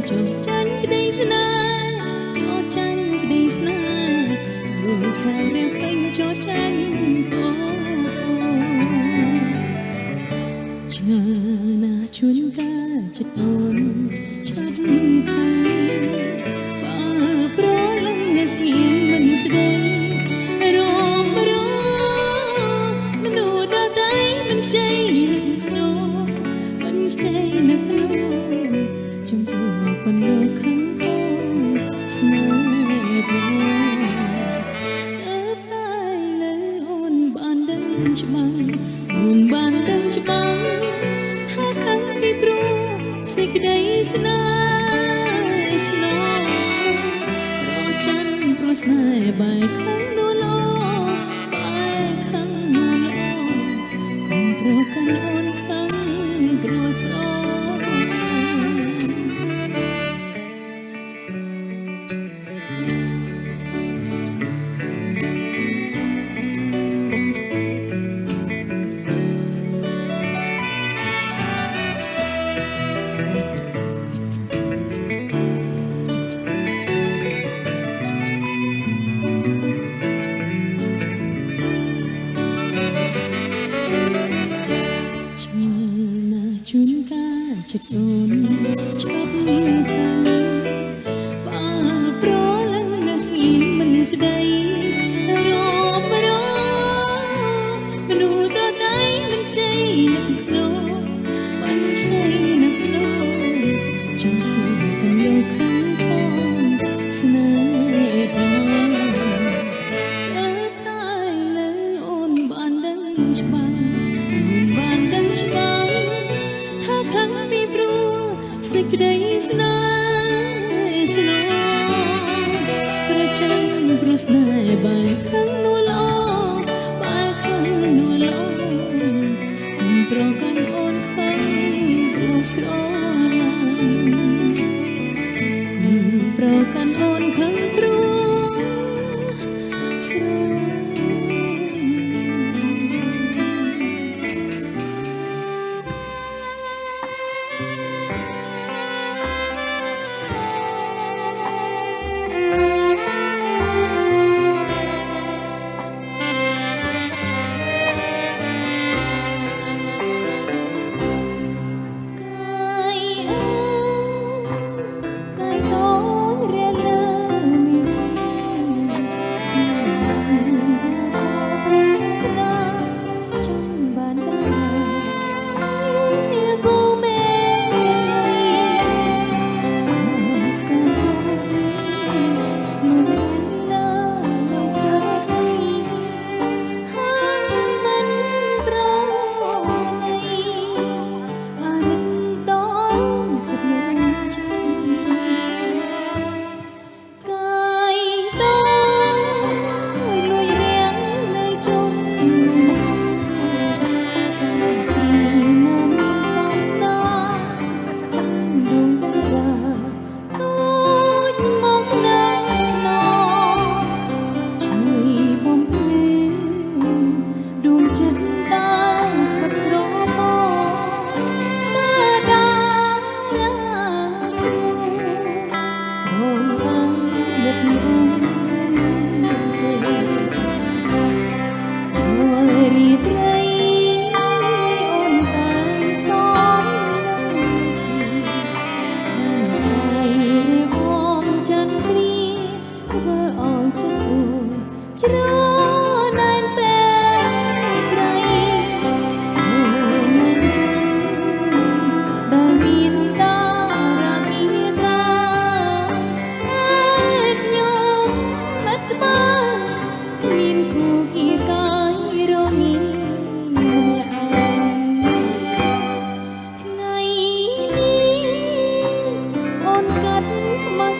ចោចាញ់ក្តីស្នេហ៍ចោចាញ់ក្តីស្នេហ៍រួចខាងរៀបពេញចោចាញ់អូឆ្ងល់ណាស់ជួនកាលចិត្តអូនឆាប់ខាងបើប្រលឹងអ្នកស្ងៀមមិនស្ដីរមមនុស្សដល់តែមិនខ្ចីនឹងក្នុងមិនខ្ចីនឹងក្នុងចំពោះប៉ុណ្ណឹងខឹងស្នេហ៍បងតែលើអូនបានដឹងច្បាស់អូនបានដឹងច្បាស់ថាខឹងពីព្រោះសេចក្តីស្នេហ៍ស្នងរចាំព្រោះស្នេហ៍បែកខឹងនោះឡងបែកខឹងនោះឡងកុំប្រកាន់អូនខឹងព្រោះស្រងជួនកាលចិត្តអូនចាប់ខាងបើប្រលឹងណាស្ងៀមមិនស្ដីរមមនុស្សដល់តែមិនខ្ចីនឹងក្នុងមិនខ្ចីនឹងក្នុងចំពោះពលលោកខាងផងស្នេហ៍បងតែលើអូនបានដឹងច្បាស់អូនបានដឹងច្បាស់ខឹងពីព្រោះសេចក្តីស្នេហ៍ស្នងប្រចាំព្រោះស្នេហ៍បែកខឹងនោះឡងបែកខឹងនោះឡងកុំប្រកាន់អូនខឹងព្រោះស្រឡាញ់កុំប្រកាន់អូនខឹងព្រោះស្រឡាញ់អូនកាត់មក